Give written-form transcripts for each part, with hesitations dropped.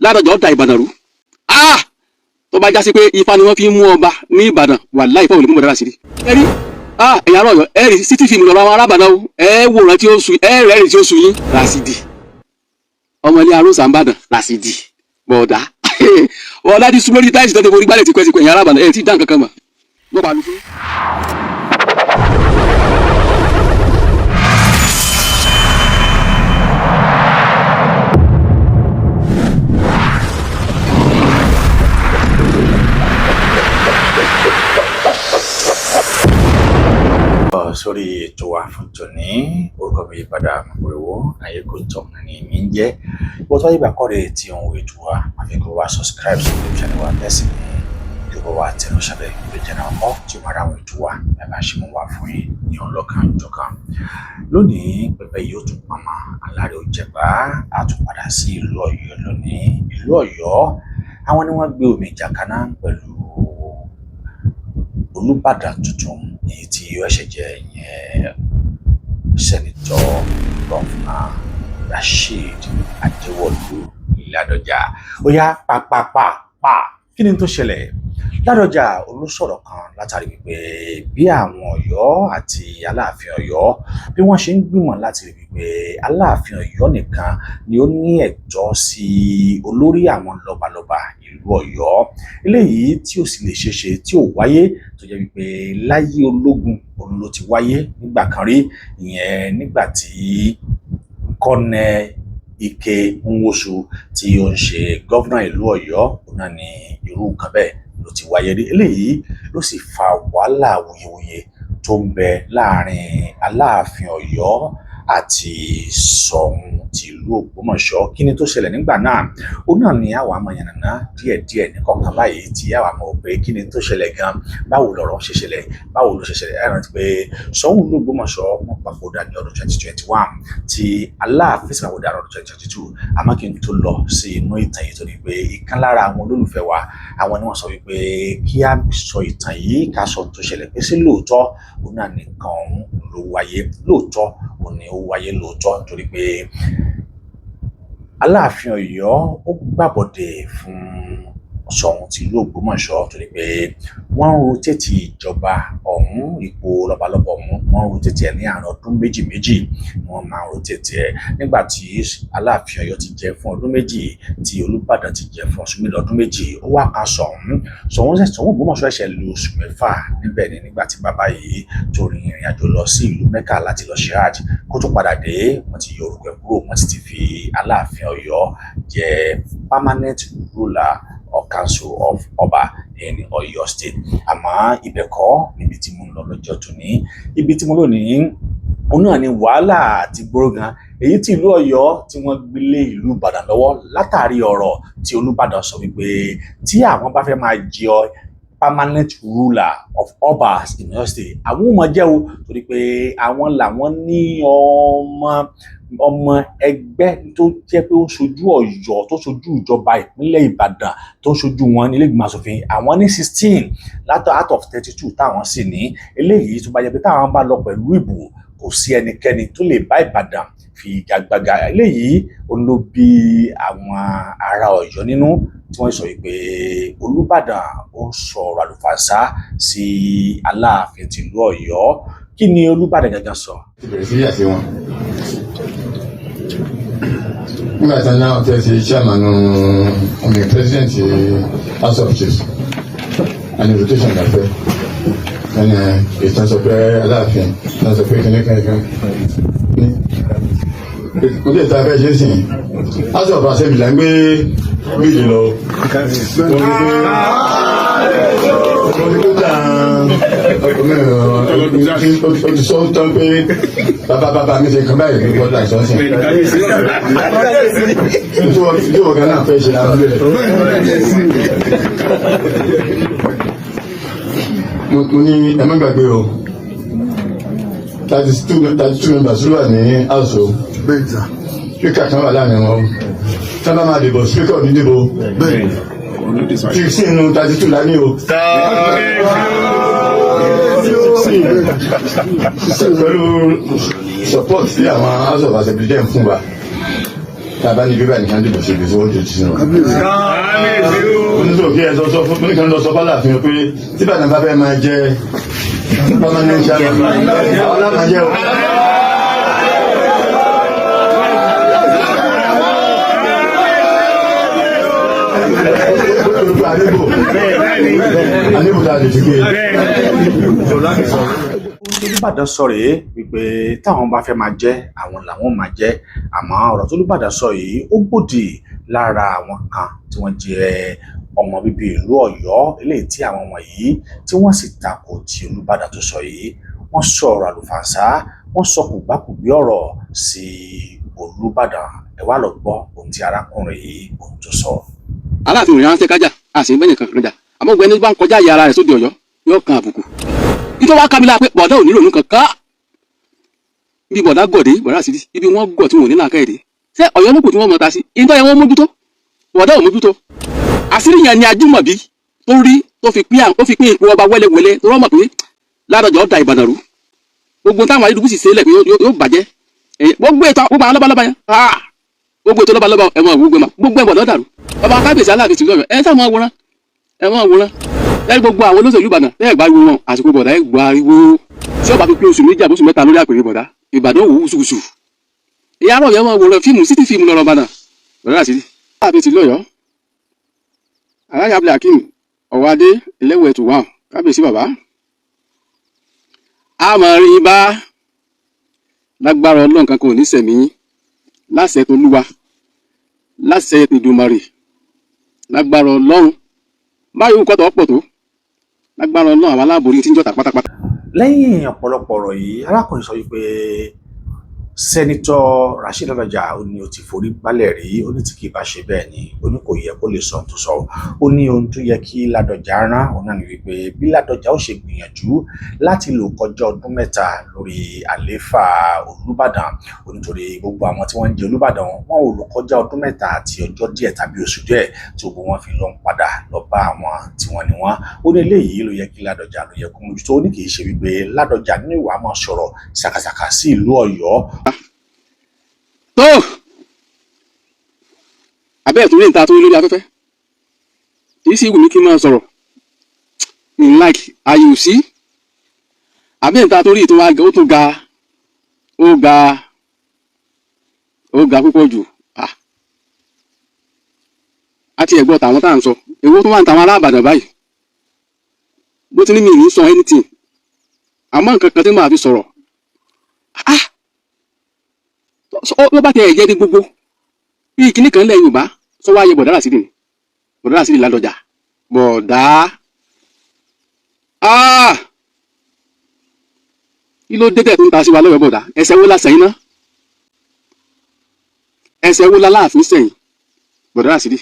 Ládọjà ó da Ìbàdàn rú. Tó bá já sí pé ifá ni wọ́n fi ń mú ọba ní Ìbàdàn wàláhì ìfọ̀ òní fún bọ̀dá Ràṣídì. Ẹ̀rí ẹ̀yà àrọ̀ Ọ̀yọ́ ẹ̀rí city film lọ́rọ̀ àwọn arábàdàn o wòran tí ó sùn rẹ́rìn tí ó sùn yín Ràṣídì ọmọ ilé arúsà ń bàdàn Ràṣídì bọ̀dá bọ̀dá ti súnmọ́ ní táìsì tó ti forí gbálẹ̀ tipẹ́tipẹ́ ẹ̀yà arábàdàn ẹ̀ tí dá nǹkan kan mọ̀ wọ́n pa mi fún. Sórí ètò wa fún tòní orúkọ mi padà Mọ̀pẹ̀wò Ayékòótọ́ ní mi ń jẹ́ bó tó ìgbà kọ́re tí òun ètò wa àfikún wa subscribe sí ilé channel wa tẹ̀sí ní ìjọba wa tẹ̀lé ṣàbẹ̀ ìgbé channel mọ́ tí ó máa ráwọn ètò wa bàbá ṣe mú wa fún yín ní ọlọ́kan ìjọkan. Lónìí pẹpẹ yóò tún pamọ́ alárè òjẹ̀bá a tún padà sí ìlú Ọ̀yọ́ lónìí. Ìlú Ọ̀yọ́ àwọn ni wọ́n gbé omi ìjà kaná pẹ̀lú Olúbàdàn tuntun èyí tí ó ṣe jẹ ìyẹn sẹ́nitọ́ gọ́fúnà Rasheed Adéwọ̀lú Ládọjà. Ó yá pàápàá kí ni tó ṣẹlẹ̀? Ládọjà olùsọ̀rọ̀ kan látàrí wípé bí àwọn Ọ̀yọ́ àti Aláàfin Ọ̀yọ́ bí wọ́n ṣe ń gbìmọ̀ láti rí wípé Aláàfin Ọ̀yọ́ nìkan ni ó ní ẹ̀tọ́ sí olórí àwọn lọ́balọ́ba ìlú Ọ̀yọ́, eléyìí tí ó sì lè ṣeéṣe tí ó wáyé tó jẹ́ wípé láyé ológun òun ló ti wáyé nígbà kan rí, ìyẹn nígbà tí Kọ́nẹ̀ Ike Nwosu tí ó ń ṣe gọ́vnà ìlú Ọ̀yọ́ òun náà ní irú nǹkan bẹ́ẹ̀ ló ti wáyé rí. Eléyìí ló sì fa wàhálà wuyewuye tó ń bẹ láàrin Aláàfin Ọ̀yọ́ àti Ṣọ̀ún ti ìlú Ògbómọ̀ṣọ́. Kí ni tó ṣẹlẹ̀ nígbà náà? Ó náà ni àwa máa yànnàná díẹ̀díẹ̀ ní kọ̀ọ̀kan báyìí tí àwa mọ̀ pé kí ni tó ṣẹlẹ̀ gan, báwo lọ̀rọ̀ ṣe ṣẹlẹ̀, báwo ló ṣe ṣẹlẹ̀. Ẹ rántí pé Ṣọ̀ún ìlú Ògbómọ̀ṣọ́ wọ́n papòdà ní ọdún 2021 tí Aláàfin sì papòdà ní ọdún 2022. Àmọ́ kí n tó lọ sí inú ìtàn yìí tó ní pé ìkan lára àwọn olólùfẹ́ wa àwọn ni wọ́n sọ wípé kí á sọ ìtàn yìí ká sọ tó ṣẹlẹ̀ pé sí lóòótọ́ òun náà nìkan ló wáyé, lóòótọ́ òun ni ó wáyé lóòótọ́ nítorí pé Aláàfin Ọ̀yọ́ ó gbàbọ̀dẹ̀ fún Ṣọ̀ún ti ìlú Ògbómọ̀ṣọ́ torí pé wọ́n ń rotate ìjọba ọ̀hún, ipò lọ́balọ́ba ọ̀hún wọ́n ń rotate ẹ̀ ní àárín ọdún méjì ni wọ́n máa ń rotate ẹ̀. Nígbà tí Aláàfin Ọ̀yọ́ ti jẹ fún ọdún méjì tí Olúbàdàn ti jẹ fún ọdún méjì ó wá kan Ṣọ̀ún Ògbómọ̀ṣọ́ ẹ̀ṣẹ̀ lu oṣù 6 níbẹ̀ ni nígbà tí bàbá yìí tó rin ìrìn àjò lọ sí ìlú Mẹ́kà láti lọ ṣe hajj kó tó padà dé wọ́n ti yọ orúkọ kúrò, wọ́n sì ti fi Aláàfin Ọ̀yọ́ jẹ permanent ruler or council of Ọba in Ọ̀yọ́ state. Àmọ́ ibẹ̀ kọ́ níbi tí mo ń lọ lọ́jọ́ tòní, ibi tí mo lò ní òun náà ni wàhálà àti gbórógan èyí tí ìlú Ọ̀yọ́ tí wọ́n gbélé ìlú Ìbàdàn lọ́wọ́ látàrí ọ̀rọ̀ tí Olúbàdàn sọ wípé tí àwọn bá fẹ́ máa jẹ permanent ruler of Obas in Ọ̀yọ́ state àwọn ò mọ̀ jẹ́ o torí pé àwọn làwọn ní ọmọ ẹgbẹ́ tó jẹ́ pé ó ń ṣojú Ọ̀yọ́ tó ṣojú ìjọba ìpínlẹ̀ Ìbàdàn tó ń ṣojú wọn ní ilé ìgbìmọ̀ aṣòfin, àwọn ní 16 out of 32 táwọn sì ní. Eléyìí tó bá jẹ́ pé táwọn bá lọ pẹ̀lú ìbò kò sí ẹnikẹ́ni tó lè bá Ìbàdàn fi ìjàgbága. Eléyìí ló bí àwọn ará Ọ̀yọ́ nínú tí wọ́n sọ wípé Olúbàdàn ó sọ̀rọ̀ àlùfàǹsá sí Aláàfin tìlú Ọ̀yọ́. Kí ni Olúbàdàn gangan sọ? Ìbẹ̀rẹ̀ sí àti wọn nígbà tí náà tẹ́ sí chairman ọmọ president House of Chiefs and rotation gàfẹ́ ẹni ìtàn sọ pé Aláàfin ìtàn sọ pé kìnnìkan ní ojú ìta fẹ́ ṣe sìn House of Assembly là ń gbé bíìlì lọ olùsọ tán pé bàbá mi ṣe kan báyìí ní bọ́dà ìsọ́sìn tí wọ́n gan náà fẹ́ ṣe àbúlé mo ní ẹ má gbàgbé o 32 members ló wà ní house o speaker kan wà láàrin wọn tí wọ́n bá máa dìbò speaker ní dìbò 16 nínú 32 lá ní o. Pẹ̀lú support tí àwọn House of Assembly jẹ́ fún wa tàbá ní bíbá nìkan dìbò sí ibi tí wọ́n ti sínú. oníṣòwò kí ẹ sọ fún nìkan lọ sọ fọlá àfihàn pé tí Ìbàdàn bá fẹ́ máa jẹ permanent chairman ọlá máa jẹ o. Olúbàdàn sọ rèé wípé táwọn bá fẹ́ máa jẹ́ àwọn làwọn máa jẹ́ àmọ́ ọ̀rọ̀ tó Olúbàdàn sọ yìí ó gbòdì lára àwọn kan tí wọ́n jẹ́ ọmọ bíbí ìlú Ọ̀yọ́ eléyìí tí àwọn wọ̀nyí tí wọ́n sì takò tí Olúbàdàn tó sọ yìí wọ́n sọ ọ̀rọ̀ àlùfànṣá wọ́n sọ kùgbàkùgbé ọ̀rọ̀ sí Olúbàdàn ẹ wá lọ gbọ́ ohun tí arákùnrin yìí ohun tó sọ. Aláàfin òyìnbó ránṣẹ́ kájà a sì ń bẹ́ẹ̀ nìkan kájà àmọ́ ọgbẹ́ni bá ń kọjá ìyá ara rẹ̀ sóde Ọ̀yọ́ yóò kan àbùkù. Nítorí wá kábílà pé bọ̀dá ò nílò nǹkan ká ibi bọ̀dá gọ̀dé bọ̀dá sí ibi wọ́n gọ̀ tí wọ́n ní làákà èdè ṣé Ọ̀yọ́ lóko tí wọ́n mọ̀ ta sí ìtọ́ yẹn wọ́n mójútó bọ̀dá ò mójútó. Àṣírí yẹn ni Ajúmọ̀bí tó rí tó fi pín ipò ọba wẹ́lẹ́wẹ́lẹ́ tó rọ́mọ̀ pé Ládọjà ó da Ìbàdàn rú gbogbo táwọn ayélujára sì ṣẹlẹ̀ pé yóò bàjẹ́ gbogbo ètò gbogbo àwọn lọ́balọ́ba yẹn gbogbo ètò lọ́balọ́ba ẹ̀wọ̀n gbogbo ẹ̀wọ̀n lọ́dàrú ọba kábíyèsí Aláàfin tìlú Ọ̀yọ́ ẹ̀ sáà máa wòran lẹ́yìn gbogbo àwọn olóṣèlú Ìbàdàn lẹ́yìn gbariwo wọn àsìkò bọ̀dá ẹ̀ gbariwo tí ọba fi pé oṣù méjì àbóṣù mẹ́ta lórí àpèrè bọ̀dá Ìbàdàn wò wùsùwùsù ìyá rọ̀ yẹn máa wòran fíìmù City fíìmù lọ́rọ̀ Ìbàdàn bọ̀dá àṣírí Aláàfin tìlú Ọ̀yọ́ Alhaji Abdulhakeem Ọ̀wádé ẹlẹ́wọ̀ ẹ̀tù wà kábíyèsí bàbá àmọ̀rin bá lágbára Ọlọ́run kan kò ní sẹ̀mí láṣẹ t'Olúwa láṣẹ Èdùmàrè lágbára Ọlọ́run báyìí kọ́tọ̀ ọ̀pọ̀ tó lágbára Ọlọ́run àwọn aláàbòrí tí ń jọta pátápátá. Lẹ́yìn ọ̀pọ̀lọpọ̀ ọ̀rọ̀ yìí arákùnrin sọ wípé sẹ́nitọ́ Rasheed Ládọjà ó ní ó ti forí gbálẹ̀ rí ó ní tí kì í bá ṣe bẹ́ẹ̀ ni ó ní kò yẹ kó lè sọ ohun tó sọ ó ní ohun tó yẹ kí Ládọjà rán òun náà ni wípé bí Ládọjà ó ṣe gbìyànjú láti lò kọjá ọdún mẹ́ta lórí àlééfà Olúbàdàn ó nítorí gbogbo àwọn tí wọ́n ń jẹ Olúbàdàn wọn ò lò kọjá ọdún mẹ́ta àti ọjọ́ díẹ̀ tàbí oṣù díẹ̀ tí gbogbo wọn fi lọ ń padà lọ bá àwọn tí wọ́n ní wọn ó ní eléyìí ló yẹ kí Ládọjà ló yẹ kó mójútó ó ní kì í ṣe wípé Ládọjà ní ìwà máa sọ̀rọ̀ ṣàkàṣàkà sí ìlú Ọ̀yọ́. tó abẹ́ẹ̀ tó rí níta tó rí lórí afẹ́fẹ́ kì í sí ìwù mí kí n máa sọ̀rọ̀ in like ayò sí abẹ́ẹ̀ níta tó rí ètò wa ó tún ga púpọ̀ jù àti ẹ̀gbọ́n tàwọn tá à ń sọ èwo tó wà ní tàwọn aláàbàdàn báyìí bó ti ní mi ní sọ anything àmọ́ nǹkan kan tí màá fi sọ̀rọ̀ ó bá tẹ ẹ̀jẹ̀ ní gbogbo bí kíní kan lẹ̀ Yorùbá sọ wáyé bọ̀dá Rasidi ni bọ̀dá Rasidi Ládọjà bọ̀dá kí ló dé tẹ̀ tó ń ta sí wa lọ́wọ́ bọ̀dá ẹsẹ̀ wo la sẹ́yìn ná ẹsẹ̀ wo la láàfin sẹ́yìn bọ̀dá Rasidi.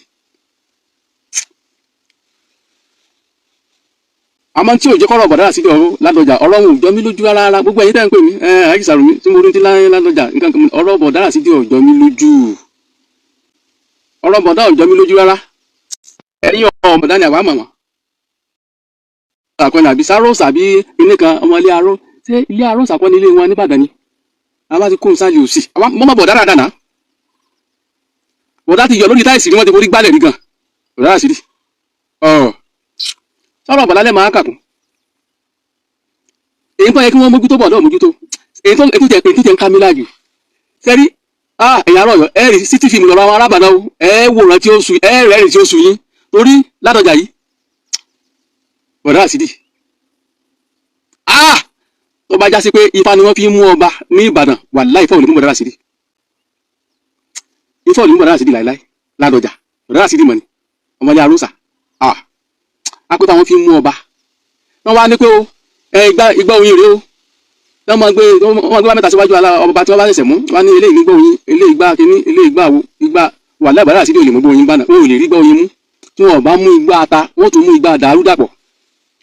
àmọ́ tí ò jẹ́ kọ́rọ̀ bọ̀dá Rasidi Ládọjà ọ̀rọ̀ wọn ò jọ mí lójú rárá gbogbo ẹ̀yin tẹ́ ń pè mí Àjì Sàrùmí tí mo rí ti láyé Ládọjà nǹkan kan ọ̀rọ̀ bọ̀dá Rasidi ò jọ mí lójú ọ̀rọ̀ bọ̀dá ò jọ mí lójú rárá ẹ̀yin ọmọ bọ̀dá ni àwa mọ̀ wọ́n. àkọni àbí sáró sàbí ilé kan ọmọ ilé aró ṣé ilé aró sàkọ́ni ilé wọn nìbàdàn ni a bá ti kó nsáyé òsì mọ́mọ́ bọ̀dá rà dànà bọ̀dá ti yọ lórí táìsì ni wọ́n ti forí gbálẹ̀ rí gan bọ̀dá Rasidi sọ̀rọ̀ bọ̀lá lẹ́ máa kàkún èyí tó yẹ kí wọ́n mójútó bọ̀ náà mójútó èyí tó jẹ́ ń ká mi láàjù sẹ́rí ẹ̀yà ará Ọ̀yọ́ ẹ̀ rí City fíìmù lọ́rọ̀ àwọn arábàdàn o ẹ̀ wòran tí ó sùn ẹ̀ rẹ́rìn tí ó sùn yín torí Ládọjà yìí bọ̀dá Rasidi tó bá já sí pé ifá ni wọ́n fi mú ọba ní Ìbàdàn wàláhì ifá ò lè mú bọ̀dá Rasidi ifá ò lè mú bọ̀dá Rasidi láìláì Ládọjà bọ̀dá Rasidi mọ̀ ni ọmọdé arósà apẹ́ táwọn fi mú ọba wọ́n wá ní pé o igbá oyin rèé o wọ́n máa gbé wá mẹ́ta síwájú ọba tí wọ́n bá ṣẹ̀ṣẹ̀ mú wọ́n ní eléyìí nígbà oyin eléyìí igbá kínní eléyìí igbá wo igbá wàláhì bọ̀dá Rasidi ò lè mú igbá oyin bá náà wọn ò lè rí igbá oyin mú tí wọn ò bá mú igbá ata wọn ò tún mú igbá dàrú dàpọ̀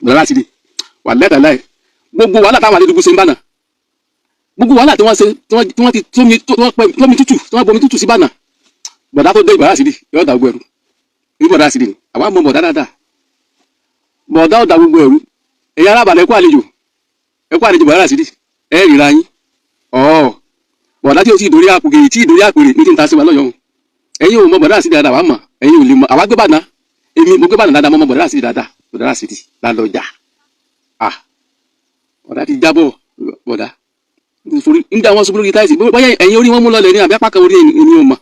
bọ̀dá Rasidi wàláhì tàláhì gbogbo wàhálà táwọn Adédùgbù ṣe ń bá náà gbogbo wàhálà tí wọ́n ṣe tí wọ́n ti tómi tútù tí wọ́n bomi tútù sí bá náà bọ̀dá tó dé bọ̀dá Rasidi yóò dà gbogbo ẹrù ní bọ̀dá Rasidi ni àwa mọ bọ̀dá dáadáa bọ̀dá ò dà gbogbo ẹrù ẹ̀yà arábàlẹ̀ ẹ̀kú àlejò bọ̀dá Rasidi ríra yín bọ̀dá tí o ti ìdórí àpòkè tí ìdórí àpèrè ní tí ń ta sí wa lọ́yọ̀ọ́ ẹ̀yin ò mọ bọ̀dá Rasidi dáadáa wà mọ̀ ẹ̀yin ò lè mọ àwa gbé bàdàn èmi mo gbé bàdàn dáadáa mọ́ bọ̀dá Rasidi dáadáa bọ̀dá Rasidi lálọ́jà bọ̀dá ti jábọ̀ bọ̀dá nítorí nígbà wọn ṣubú lórí táìsì bóyá ẹ̀yin orí wọn mú lọlẹ̀ ní àbí apá kan orí èmi ò mọ̀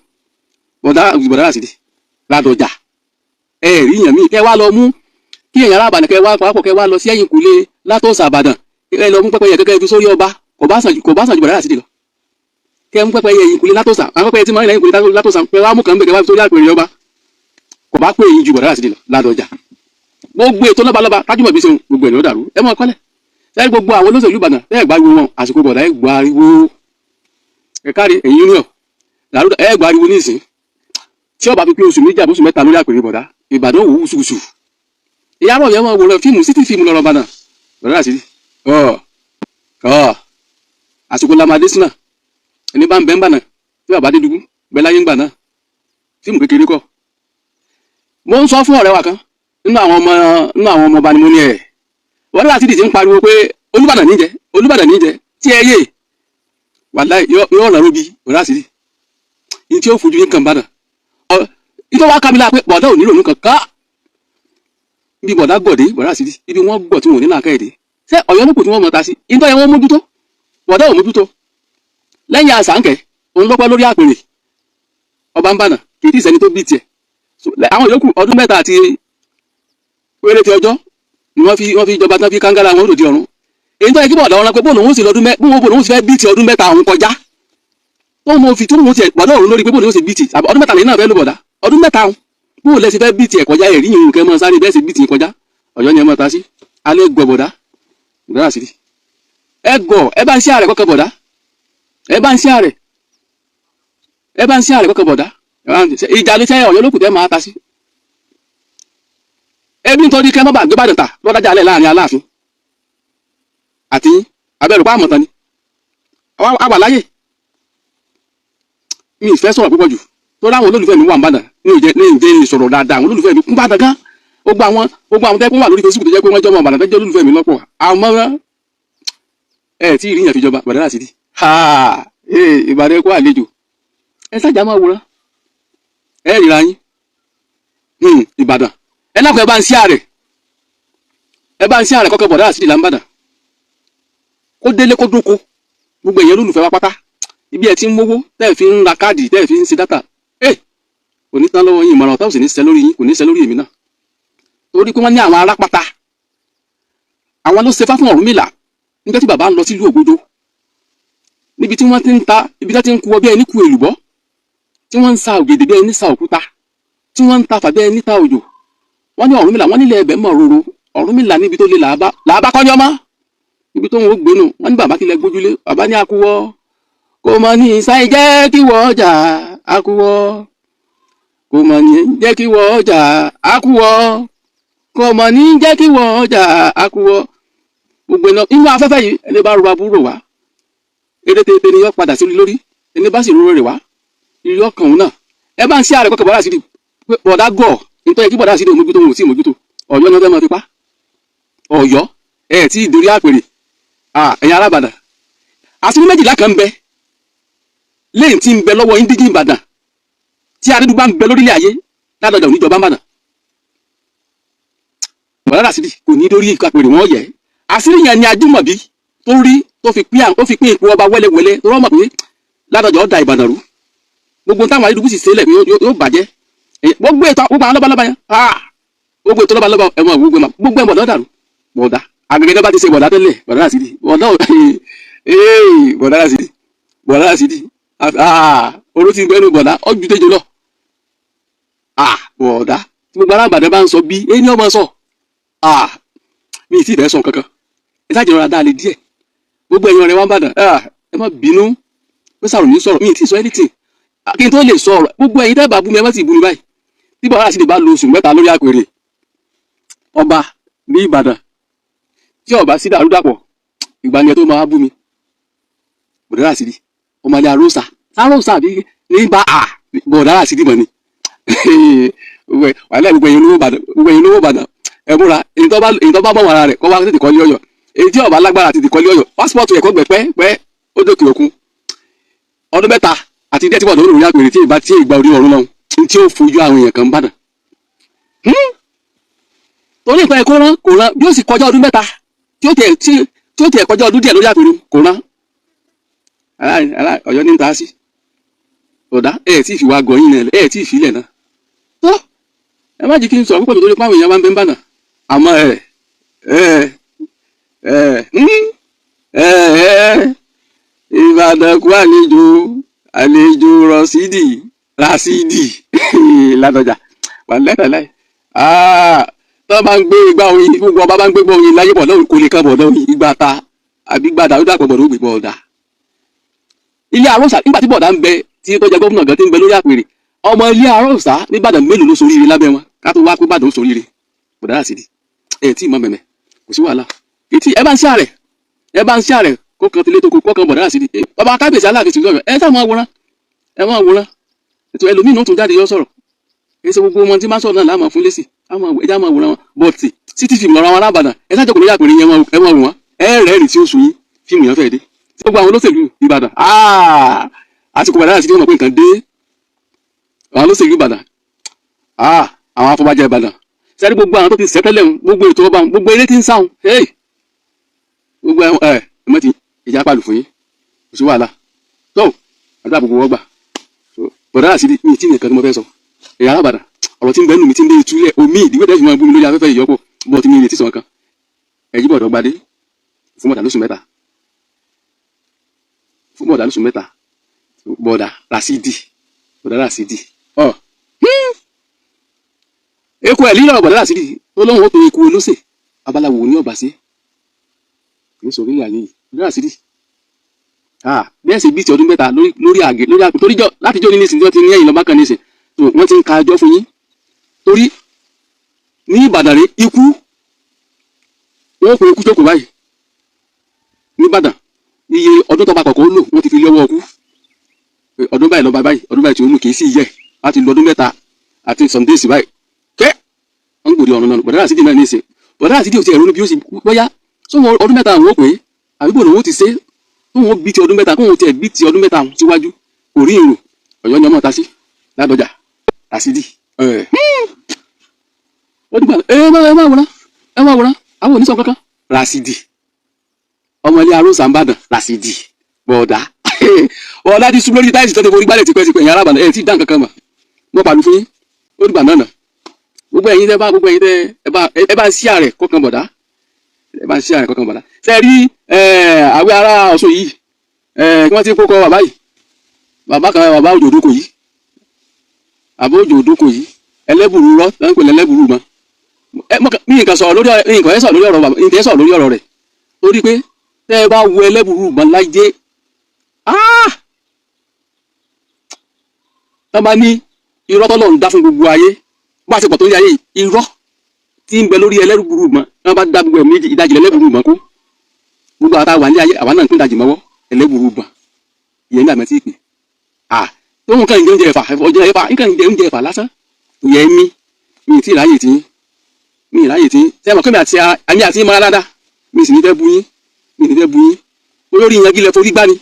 bọ̀dá Rasidi lálọ́jà rí yàn mí kẹ́ wá lọ mú kí èèyàn arábàdàn kẹ́ wá pàápọ̀ kẹ́ wá lọ sí ẹ̀yìn kùlé Látòsà Ìbàdàn kẹ́ lọ mú pẹ́pẹ́yẹ kẹ́kẹ́ fi sórí ọba kò bá sàn ju bọ̀dá Rasidi lọ kẹ́ mú pẹ́pẹ́yẹ ẹ̀yìn kùlé Látòsà àwọn pẹ́pẹ́yẹ tí mo rí lẹ́yìn kùlé Látòsà pé wá mú kàn ń bẹ̀ kẹ́ wá fi sórí àpèrè ọba kò bá pé èyí ju bọ̀dá Rasidi lọ ládọjà gbogbo ètò lọ́balọ́ba tájúmọ̀ bí sẹ́wọ̀n gbogbo ẹ̀ ló dàrú ẹ mọ̀ kọ́lẹ̀ sẹ́yìn gbogbo àwọn olóṣèlú Ìbàdàn ẹ̀ gbariwo wọn àsìkò bọ̀dá ẹ̀ gbariwo ẹ kárí ẹ̀yin union làrúdà ẹ̀ gbariwo nísìn tí ọba fi pé oṣù méjì àbóṣù mẹ́ta lórí àpèrè bọ̀dá Ìbàdàn òwú ṣùṣù ìyàrá ọ̀yẹ́ wọn wòran fíìmù sítì fíìmù lọ́rọ̀ Ìbàdàn bọ̀dá Rasidi àsìkò lamadé sinà ẹni bá ń bẹ́ ń bà náà tí bàbá dé dùgbù bẹ́ láyé ń gbà náà fíìmù kékeré kọ́ mo ń sọ fún ọ̀rẹ́ wa kan nínú àwọn ọmọ ọba ni mo ní ẹ̀ bọ̀dá Rasidi ti ń pariwo pé Olúbàdàn níjẹ tí ẹ yé wàláhì yóò rán róbi bọ̀dá Rasidi ní tí ó fojú yín kàn bá náà nítorí wàá kábílà pé bọ̀dá ò nílò nǹkan ká bí bọ̀dá gbọ̀dé bọ̀dá Rasidi ibi wọ́n gbọ̀ tí wọ́n ní làákàyèdè ṣé Ọ̀yọ́ ló kù tí wọ́n mọ̀ ta sí nítorí wọ́n mójútó bọ̀dá ò mójútó lẹ́yìn Àṣàǹkẹ́ òun lọ́pẹ́ lórí àpèrè ọba ń bànà kì í tí ìsẹ́ni tó bí tiẹ̀ àwọn yòókù ọdún mẹ́ta àti péréte ọjọ́ ni wọ́n fi ìjọba tán fi kángára wọn lòdì ọ̀run èyí tó yẹ kí bọ̀dá ọ̀run pé bóun òun sì fẹ́ bí ti ọdún mẹ́ta àwọn kọjá tóun fi tóun ti bọ̀dá ọ̀run lórí pé bóun òun sì bí ti ọdún mẹ́ta lẹ́yìn náà fẹ́ ló bọ̀dá ọdún mẹ́ta àwọn bóun lẹ́sìn fẹ́ bí ti ẹ̀ kọjá ẹ̀rí yìí nǹkan mọ́ sáré bẹ́ẹ̀ sì bí ti kọjá Ọ̀yọ́ ni ẹ mọ́ ta sí alẹ́ gbọ́ bọ̀dá Rasidi ẹ gọ̀ ẹ bá ń ṣe àrẹ kọ́kọ́ bọ̀dá ẹ bá ń ṣe àrẹ kọ́kọ́ bọ̀dá ìjà ló tẹ́ Ọ̀yọ́ lókùtẹ́ máa ta sí ẹbí nítorí kẹ́ mọ́ bá gbé bàdàn ta lọ́dájà alẹ́ láàrin Aláàfin àti abẹ́rù pa àmọ̀tán ni àwà láyè mi ìfẹ́ sọ̀rọ̀ púpọ̀ jù tó láwọn olólùfẹ́ mi wà ń bàdàn ní ìjẹ́ ìsọ̀rọ̀ dáadáa àwọn olólùfẹ́ mi ń bàdàn gan gbogbo àwọn tẹ́kún wà lórí Facebook tó jẹ́ pé wọ́n jọmọ bàdàn fẹ́ jẹ́ olólùfẹ́ mi lọ́pọ̀ àmọ́ ẹ̀ tí ìrìyàn fi jọba bọ̀dá Rasidi Ìbàdàn ẹ̀kọ́ àlejò ẹ sájà máa wòran ẹ ríra yín Ìbàdàn ẹ náà kọ́ ẹ bá ń ṣí àrẹ kọ́kọ́ bọ̀dá Rasidi là ń bàdàn kó délé kó dóko gbogbo èèyàn olólùfẹ́ wa pátá ibi ẹ ti ń mówó tẹ́ ẹ fi ń ra káàdì tẹ́ ẹ fi ń ṣe dátà kò ní tán lọ́wọ́ yín ìmọ̀ràn ọ̀tá ò sì ní ṣẹ́ lórí yín kò ní ṣẹ́ lórí èmi náà torí pé wọ́n ní àwọn arápátá àwọn ló ṣe fá fún Ọ̀rúnmìlà nígbà tí bàbá ń lọ sílùú Ògbódó níbi tí wọ́n ti ń ta ibi tí wọ́n ti ń kú ọ bí ẹni kú èlùbọ́ tí wọ́n ń sa ògèdè bí ẹni sa òkúta tí wọ́n ń ta fà bí ẹni ta òjò wọ́n ní Ọ̀rúnmìlà wọ́n nílẹ̀ ẹ̀bẹ̀ mọ̀ roro Ọ̀rúnmìlà níbi tó lè làbá kọ́ ní ọmọ ibi tó ń gbénu wọ́n ní bàbá kílẹ̀ gbójúlé bàbá ní akúwọ́ kò mọ̀ ní sáì jẹ́ kí wọ́ ọjà akúwọ́ kò mọ̀ ní jẹ́ kí wọ́ ọjà akúwọ́ kò mọ̀ ní jẹ́ kí wọ́ ọjà akúwọ́ gbogbo iná inú afẹ́fẹ́ yìí ẹni bá rọra búrò wá eré tètè ni yọ padà sí lórí ẹni bá sì rúrò rẹ̀ wá ìrírí ọkàn òun náà ẹ bá ń ṣe àrẹ kọ́kọ́ bọ̀dá Rasidi bọ̀dá gọ̀ nítorí kí bọ̀dá Rasidi mójútó wọn ò tí ì mójútó Ọ̀yọ́ ni wọ́n fẹ́ mọ́ fipá Ọ̀yọ́ ẹ̀ tí ìdórí àpèrè ẹ̀yin arábàdàn àṣírí méjìlá kan ń bẹ lẹ́yìn tí ń bẹ lọ́wọ́ indíjì Ìbàdàn tí adédú bá ń bẹ lórílẹ̀ ayé ládọjà oníjọba ń bàdàn bọ̀dá Rasidi kò ní dórí àpèrè wọn yẹ àṣírí yẹn ni Ajímọ̀bí tó rí tó fi pín ipò ọba wẹ́lẹ́wẹ́lẹ́ tó rọ́ mọ̀ pé ládọjà ọ̀dà Ìbàdàn rú gbogbo táwọn ayélujára sì sílẹ̀ yóò bàjẹ́ gbogbo ètò gbogbo àwọn lọ́balọ́ba yẹn gbogbo ètò lọ́balọ́ba ẹ̀wọ̀n gbogbo ẹ̀mọ̀ lọ́dàrú bọ̀dá agbègbè náà bá ti ṣe bọ̀dá tẹ́lẹ̀ bọ̀dá Rasidi bọ̀dá Rasidi oró ti gbẹ́nu bọ̀dá ọjọ́ tẹ́jọ lọ bọ̀dá tí gbogbo arábàdàn bá ń sọ bí ẹni ọmọ sọ mi ì tí ì fẹ́ sọ kankan ẹ sáà jẹ́rọ̀ra dáa lè díẹ̀ gbogbo ẹ̀yàn rẹ̀ wá ń bàdàn ẹ má bínú pé sàrò ní sọ̀rọ̀ mi ì tí ì sọ anything kí n tó lè sọ ọ̀rọ̀ gbogbo ẹ̀yin tẹ́ bá bú mi ẹ má ti bú mi báyìí tí bọ̀dá Rasidi bá lo oṣù mẹ́ta lórí àpèrè ọba ní Ìbàdàn tí ọba sí dàrúdàpọ̀ ìgbà ni ẹ tó máa bú mi bọ̀dá Rasidi ọmọ ilé arósà àbí nígbà bọ̀dá Rasidi mọ̀ ni wàhálà gbogbo ẹ̀yin olówó Ìbàdàn ẹ múra èyí tó bá bọ̀ wàrà rẹ̀ kọ́ wá tètè kọ́lé Ọ̀yọ́ èyí tí ọba lágbára tètè kọ́lé Ọ̀yọ́ pásítọ̀tù ẹ̀kọ́ gbẹ pẹ́ ó dókè òkun ọdún mẹ́ta àti díẹ̀ tí wọ́n lórí àpèrè tí ìgbà orí ọ̀run lọ́hùn tí ó fojú àwọn èèyàn kan bàdàn torí ìpẹ́ kó rán kò rán bí ó sì kọjá ọdún mẹ́ta tí ó tiẹ̀ kọjá ọdún díẹ̀ lórí àpèrè kò rán Ọ̀yọ́ ní ta sí ọ̀dà tí ì fi wá gọ̀yìn náà tí ì filẹ̀ náà tó ẹ má jí kí n sọ̀rọ̀ púpọ̀ nítorí páwọn èèyàn máa ń bẹ́ ń bànà àmọ́ Ìbàdàn kú àlejò Ràṣídì Ládọjà wà lẹ́tàláì tó bá ń gbé igbá oyin gbogbo ọba bá ń gbé igbá oyin láyé bọ̀dọ̀ kò lè kan bọ̀dọ̀ oyin ìgbà ta àbí gbàdá ó dàpọ̀ bọ̀dọ̀ ó gbé bọ̀dà ilé Àròsà nígbà tí bọ̀dà ń bẹ tí tó jẹ gómìnà gan tí ń bẹ lórí àpèrè ọmọ ilé Àròsà nìbàdàn mélòó ló soríire lábẹ́ wọn ká tó wá pé bàdàn ó soríire bọ̀dà Ràṣídì tí ì mọ mẹ̀mẹ̀ kò sí wàhálà etí ẹ bá ń ṣe àrẹ kó kan tilé tó kó kan bọ̀dà Ràṣídì bàbá kábíyèsí Aláàfin ti lọ́yọ̀ ẹ sá máa wòran ètò ẹlòmíì náà tún jáde yọ sọ̀rọ̀ èsì gbogbo ọmọ tí máa sọ̀rọ̀ náà láàmú fún lẹ́sì ẹjá máa wòran wọn bọ́ọ̀tì títí fíìmù lọ́ra wọn alábàdàn ẹ sáà jókòó lórí àpèrè yẹn ẹ máa wò wọn ẹ rẹ́ẹ̀rì tí ó sùn yín fíìmù yẹn fẹ́ẹ́ dé tí gbogbo àwọn olóṣèlú Ìbàdàn àsìkò Bọ̀dá Ràṣídì wọn mọ̀ pé nǹkan dé àwọn olóṣèlú Ìbàdàn àwọn afọbajẹ Ìbàdàn sẹ́ni gbogbo àwọn tó ti sẹ́tẹ́lẹ̀ gbogbo ètò ọba gbogbo eré tí ń sáwọn gbogbo ẹ̀mọ́ ti ìjà pàlù fún yín kò sí wàhálà tó àdúrà gbogbo wọ́n gbà Bọ̀dá Ràṣídì mi tí nìkan tí mo fẹ́ sọ ẹ̀yà alábàdàn ọ̀rọ̀ tí ń bẹ́ẹ̀ nù mí tí ń dé ìtúlẹ̀ omi ìdíwé tẹ́sí máa bú mi lórí afẹ́fẹ́ ìyọ́pọ̀ bọ́ ti mi ìrètí sọ̀kan ẹ̀jí bọ̀dọ̀ gbadé fún bọ̀dà lóṣù mẹ́ta Bọ̀dá Ràṣídì eku ẹ̀ lílọ̀ Bọ̀dá Ràṣídì tó lóun ó to eku olóṣè abaláwo ní ọ̀bà sí kì í sọ orílẹ̀ ayé yìí Bọ̀dá Ràṣídì bẹ́ẹ̀ sì bí ti ọdún mẹ́ta lórí àgé torí jọ láti jọ ní nísìnyí tí wọ́n ti ní ẹ̀yìn lọ́ba kan nísìnyí wọ́n ti ń ka ẹjọ́ fún yín torí ní Ìbàdàn rẹ ikú wọ́n pe ikú jókòó báyìí ní Ìbàdàn iye ọdún tó bá kọ̀ọ̀kan ó lò wọ́n ti fi lé ọwọ́ ọkú ọdún báyìí lọ́ba báyìí ọdún báyìí tí ó lù kì í sì yẹ láti lọ ọdún mẹ́ta àti some days báyìí kẹ́ wọ́n gbòdì ọ̀run náà Bọ̀dá Ràṣídì náà ní ìsìn Bọ̀dá Ràṣídì ò ti ẹ̀rọ bí ó sì bóyá sóhun ọdún mẹ́ta àwọn ò pé àbíbò lòun ó ti ṣe tóhun bí ti ọdún mẹ́ta kóhun tiẹ̀ bí ti ọdún mẹ́ta síwájú kò rí èrò Ọ̀yọ́ ni ọmọ ta sí Ládọjà Ràṣídì ó dìgbà ẹ máa wòrán àwọn oníṣàn kankan Ràṣídì ọmọ ilé Àròsà ń bàdàn Ràṣídì Bọ̀dá ti sún lórí táìsì tó ti forí gbálẹ̀ tipẹ́tipẹ́ yàrá àbàdàn ẹ̀ tí dá nǹkan kan mà mo pàlú fún yín ó dìgbà náà gbogbo ẹ̀yin tẹ́ ẹ bá ń ṣí ààrẹ kọkàn Bọ̀dá ṣe rí àwẹ̀ ará Ọ̀ṣun yìí kí wọ́n ti kókọ bàbá yìí bàbá kan bàbá Òjò Òdòkò yìí àbó Òjò Òdòkò yìí ẹlẹ́bùrú rọ lọ́n pè lẹ́lẹ́bùrú mọ́ mi nǹkan sọ̀rọ̀ lórí ọ̀rọ̀ rẹ̀ torí pé tẹ́ ẹ bá wo ẹlẹ́bùrú mọ́ láyé tọ́ bá ní irọ́ tọ́lọ́ ń dá fún gbogbo ayé bá a ti pọ̀ tó ní ayé irọ́ tí ń bẹ lórí ẹlẹ́bùrú mọ́ wọ́n bá dá gbogbo ẹ̀mí ìdajì ẹlẹ́bùrú mọ́ kú gbogbo àwọn àtàwọn ní ayé àwa náà ń pín ìdajì mọ́wọ́ ẹlẹ́bùrú mọ́ ìyẹn ní àmọ́ tí ì pè tó ń kàn ń jẹ oúnjẹ ẹ̀fà ọjọ́ ẹ̀fà ń kàn ń jẹ oúnjẹ ẹ̀fà lásán ìyẹn mi ti ráyè tí ṣé ẹ̀mọ̀ kẹ́mi àti ìmọ̀ra dáadáa mi sì ní fẹ́ bu yín olórí ìyangí lẹ forí gbá ni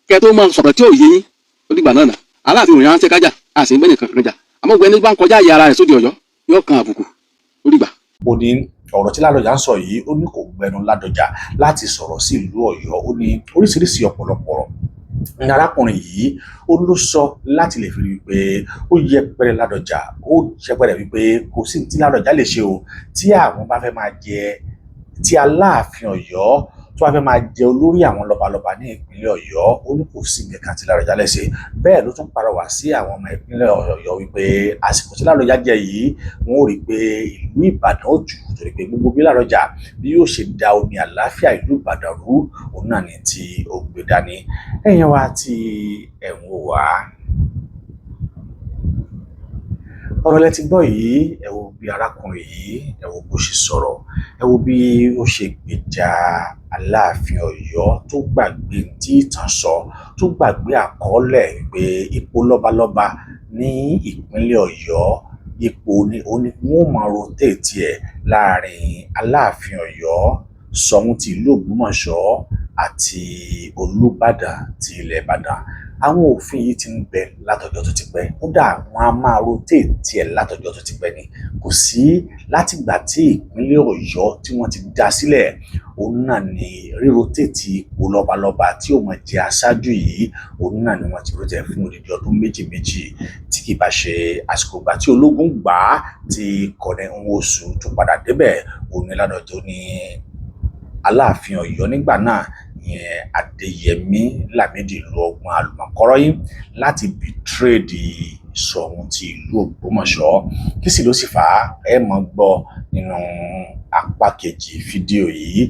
kẹ́ tó máa sọ̀rọ̀ tí ò yé yín ó dìgbà náà Aláàfin òyìnbó ránṣẹ́ kájà àti ìgbẹ́ni kankan jà àmọ́ gbẹ́ni bá ń kọjá àyè ara rẹ̀ sóde Ọ̀yọ́ yóò kan àbùkù ó dìgbà. ó ní ọ̀rọ̀ tí Ládọjà ń sọ yìí ó ní kò gbẹnu Ládọjà láti sọ̀rọ̀ sí ìlú Ọ̀yọ́ ó ní oríṣiríṣi ọ̀pọ̀lọpọ̀ ní arákùnrin yìí ó ló sọ láti lè fi rí i pé ó yẹpẹrẹ Ládọjà ó yẹpẹrẹ wípé kò sí tí Ládọjà lè ṣe o tí àwọn bá fẹ́ máa jẹ tí Aláàfin Ọ̀yọ́ tó bá fẹ́ máa jẹ olórí àwọn lọ́balọ́ba ní ìpínlẹ̀ Ọ̀yọ́ ó ní kò sí nǹkan tí Ládọjà lè ṣe bẹ́ẹ̀ ló tún pàrọwà sí àwọn ọmọ ìpínlẹ̀ Ọ̀yọ́ wípé àsìkò tí Ládọjà jẹ yìí wọn ò rí i pé ìlú Ìbàdàn ó jù torí pé gbogbo bí Ládọjà bí yóò ṣe da omi àlàáfíà ìlú Ìbàdàn rú òun náà ní tí ó gbé dání ẹ̀yin wa tí ẹ̀ ń wò wá. ọ̀rọ̀ lẹ ti gbọ́ yìí ẹ wo bí arákùnrin yìí ẹ wo bó ṣe sọ̀rọ̀ ẹ wo bí ó ṣe gbèjà Aláàfin Ọ̀yọ́ tó gbàgbé tí ìtàn sọ tó gbàgbé àkọọ́lẹ̀ pé ipò lọ́balọ́ba ní ìpínlẹ̀ Ọ̀yọ́ ipò ni wọ́n máa rotate ẹ̀ láàrin Aláàfin Ọ̀yọ́ Ṣọ̀ún ti ìlú Ògbómọ̀ṣọ́ àti Olúbàdàn ti ilẹ̀ Ìbàdàn àwọn òfin yìí ti ń bẹ látọjọ́ tó ti pẹ́ kódà wọn a máa rotate tiẹ̀ látọjọ́ tó ti pẹ́ ni kò sí látìgbà tí ìpínlẹ̀ Ọ̀yọ́ tí wọ́n ti dá sílẹ̀ òun náà ni rírotate ipò lọ́balọ́ba tí ó máa jẹ aṣáájú yìí òun náà ni wọ́n ti rotate fún odidi ọdún méjì tí kì bá ṣe àsìkò ìgbà tí ológun gbà á tí Kọ̀nẹ́ Nwosu tó padà débẹ̀ òun ni Ládọjà ní Aláàfin Ọ̀yọ́ nígbà náà ìyẹn Adéyẹmí Lámídì lo ọgbọ́n àlùmọ̀kọ́rọ́ yìí láti bìtírèdì Ṣọ̀ún ti ìlú Ògbómọ̀ṣọ́ kí sì ló sì fà á ẹ mọ̀ gbọ́ nínú apá kejì fídíò yìí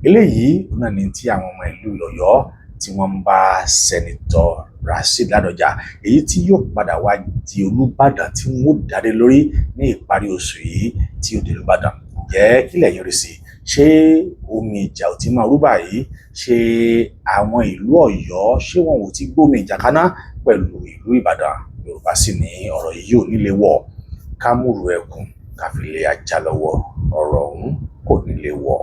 eléyìí náà ni tí àwọn ọmọ ìlú Ọ̀yọ́ tí wọ́n ń bá sẹ́nitọ̀ Rasheed Ládọjà èyí tí yóò padà wá di Olúbàdàn tí wọ́n dádé lórí ní ìparí oṣù yìí tí ó di Olúbàdàn jẹ́ kílẹ̀ yọrí sí ṣé omi ìjà ò ti máa rú báyìí ṣé àwọn ìlú Ọ̀yọ́ ṣé wọn ò ti gbómi ìjà kaná pẹ̀lú ìlú Ìbàdàn Yorùbá sì ní ọ̀rọ̀ yìí ò nílé wọ̀ ká múrù ẹkùn káfílẹ̀ ajá lọ́wọ́ ọ̀rọ̀ ọ̀hún kò nílé wọ̀.